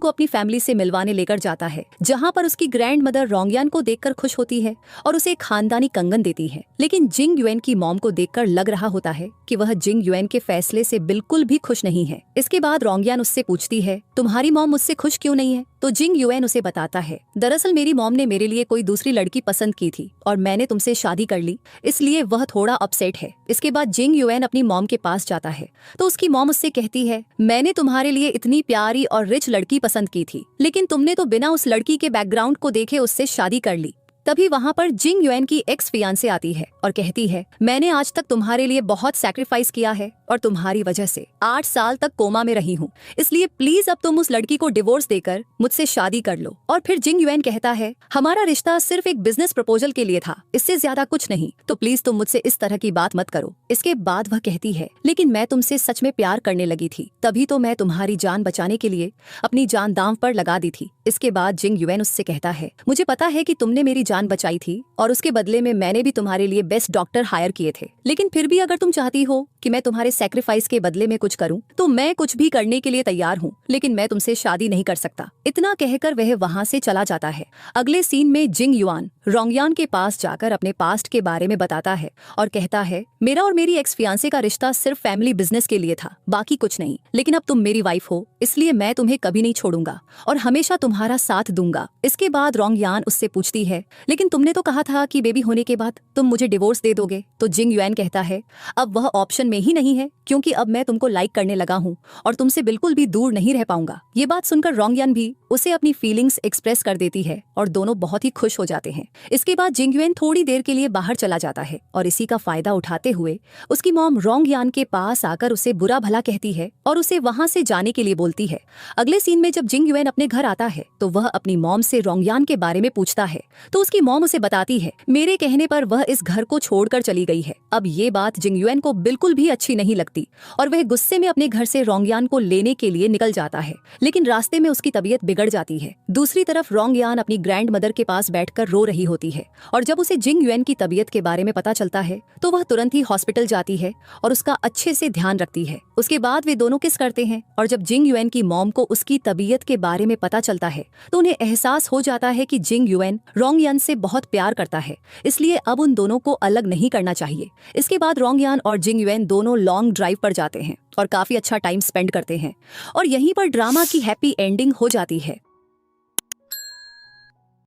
को अपनी फैमिली से मिलवाने लेकर जाता है, जहाँ पर उसकी ग्रैंड मदर रोंगयान को देखकर खुश होती है और उसे एक खानदानी कंगन देती है। लेकिन जिंग युएन की मॉम को देखकर लग रहा होता है कि वह जिंग युएन के फैसले से बिल्कुल भी खुश नहीं है। इसके बाद रोंगयान उससे पूछती है, तुम्हारी मॉम मुझसे खुश क्यों नहीं है? तो जिंग युएन उसे बताता है, दरअसल मेरी मॉम ने मेरे लिए कोई दूसरी लड़की पसंद की थी और मैंने तुमसे शादी कर ली, इसलिए वह थोड़ा अपसेट है। इसके बाद जिंग युएन अपनी मॉम के पास जाता है तो उसकी मॉम उससे कहती है, मैंने तुम्हारे लिए इतनी प्यारी और रिच लड़की पसंद की थी, लेकिन तुमने तो बिना उस लड़की के बैकग्राउंड को देखे उससे शादी कर ली। तभी वहाँ पर जिंग युएन की एक्स फियांसे आती है और कहती है, मैंने आज तक तुम्हारे लिए बहुत सैक्रिफाइस किया है और तुम्हारी वजह से 8 साल तक कोमा में रही हूँ, इसलिए प्लीज अब तुम उस लड़की को डिवोर्स देकर मुझसे शादी कर लो। और फिर जिंग युएन कहता है, हमारा रिश्ता सिर्फ एक बिजनेस प्रपोजल के लिए था, इससे ज्यादा कुछ नहीं, तो प्लीज तुम मुझसे इस तरह की बात मत करो। इसके बाद वह कहती है, लेकिन मैं तुमसे सच में प्यार करने लगी थी, तभी तो मैं तुम्हारी जान बचाने के लिए अपनी जान दांव पर लगा दी थी। इसके बाद जिंग युएन उससे कहता है, मुझे पता है कि तुमने मेरी जान बचाई थी और उसके बदले में मैंने भी तुम्हारे लिए बेस्ट डॉक्टर हायर किए थे, लेकिन फिर भी अगर तुम चाहती हो कि मैं तुम्हारे सैक्रिफाइस के बदले में कुछ करूं तो मैं कुछ भी करने के लिए तैयार हूं, लेकिन मैं तुमसे शादी नहीं कर सकता। इतना कहकर वह वहां से चला जाता है। अगले सीन में जिंग युआन रोंगयान के पास जाकर अपने पास्ट के बारे में बताता है और कहता है, मेरा और मेरी एक्स फियांसे का रिश्ता सिर्फ फैमिली बिजनेस के लिए था, बाकी कुछ नहीं, लेकिन अब तुम मेरी वाइफ हो, इसलिए मैं तुम्हें कभी नहीं छोड़ूंगा और हमेशा तुम्हारा साथ दूंगा। इसके बाद रोंगयान उससे पूछती है, लेकिन तुमने तो कहा था कि बेबी होने के बाद तुम मुझे डिवोर्स दे दोगे। तो जिंग युएन कहता है, अब वह ऑप्शन में ही नहीं है, क्योंकि अब मैं तुमको लाइक करने लगा हूँ और तुमसे बिल्कुल भी दूर नहीं रह पाऊंगा। ये बात सुनकर रोंगयान भी उसे अपनी फीलिंग्स एक्सप्रेस कर देती है और दोनों बहुत ही खुश हो जाते हैं। इसके बाद जिंग युएन थोड़ी देर के लिए बाहर चला जाता है और इसी का फायदा उठाते हुए उसकी मॉम रोंगयान के पास आकर उसे बुरा भला कहती है और उसे वहां से जाने के लिए बोलती है। अगले सीन में जब जिंग युएन अपने घर आता है तो वह अपनी मॉम से रोंगयान के बारे में पूछता है, तो उसकी मॉम उसे बताती है, मेरे कहने पर वह इस घर को छोड़कर चली गई है। अब ये बात जिंग युएन को बिल्कुल भी अच्छी नहीं लगती और वह गुस्से में अपने घर से रोंगयान को लेने के लिए निकल जाता है, लेकिन रास्ते में उसकी तबीयत बिगड़ जाती है। दूसरी तरफ रोंगयान अपनी ग्रैंड मदर के पास बैठकर रो रही होती है और जब उसे जिंग युएन की तबीयत के बारे में पता चलता है तो वह तुरंत ही हॉस्पिटल जाती है और उसका अच्छे से ध्यान रखती है। उसके बाद वे दोनों किस करते हैं और जब जिंग युएन की मॉम को उसकी तबीयत के बारे में पता चलता है तो उन्हें एहसास हो जाता है कि जिंग युएन रोंगयान से बहुत प्यार करता है, इसलिए अब उन दोनों को अलग नहीं करना चाहिए। इसके बाद रोंगयान और जिंग युएन दोनों लॉन्ग ड्राइव पर जाते हैं और काफी अच्छा टाइम स्पेंड करते हैं और यहीं पर ड्रामा की हैप्पी एंडिंग हो जाती है।